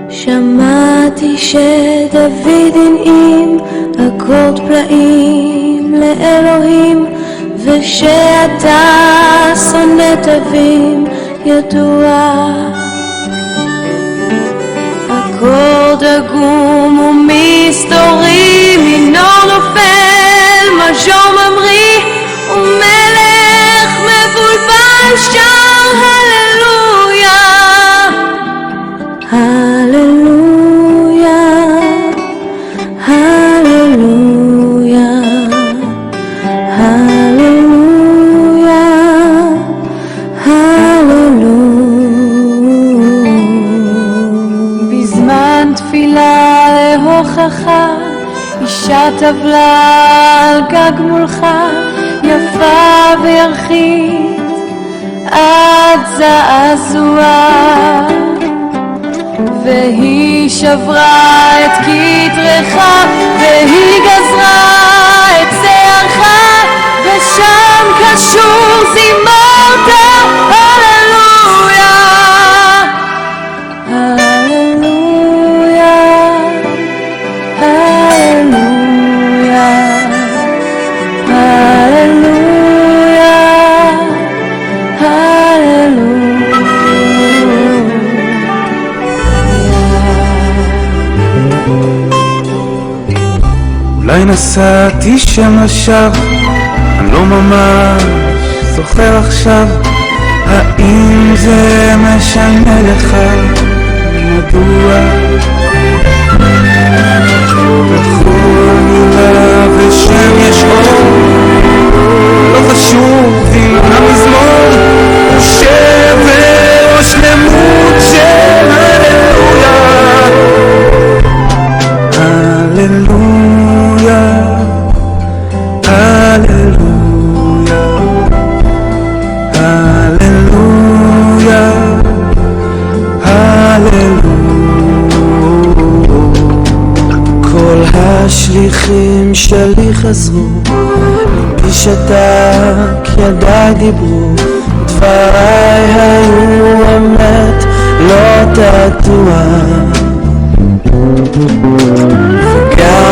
שמעתי שדוד הנעים אקורד פלאים לאלוהים, ושאתה שונא תווים ידוע. אקורד עגום ומסתורי, מינור נופל, מז'ור ממריא, ומלך מבולבל שר הללויה, הללויה, הללויה, הללויה, הללויה. בזמן תפילה להוכחה, אישה טבלה על גג מולך, יפה וירחית עד זעזוע, והיא שברה את כתרך, והיא גזרה את שערך, ושם קשור זימרת הללויה, הללויה, הללויה, הללויה, הללויה. אולי נסעתי שם לשווא, אני לא ממש זוכר עכשיו. האם זה משנה לך? מדוע? בכל מילה ושם יש אור, לא חשוב אם המזמור הוא שבר או שלמות של הללויה, הללויה, הללויה, הללויה, הללויה. כל השליחים שלי חזרו, לפגישתה ידיי דיברו, דבריי היו אמת לא תעתוע, וגם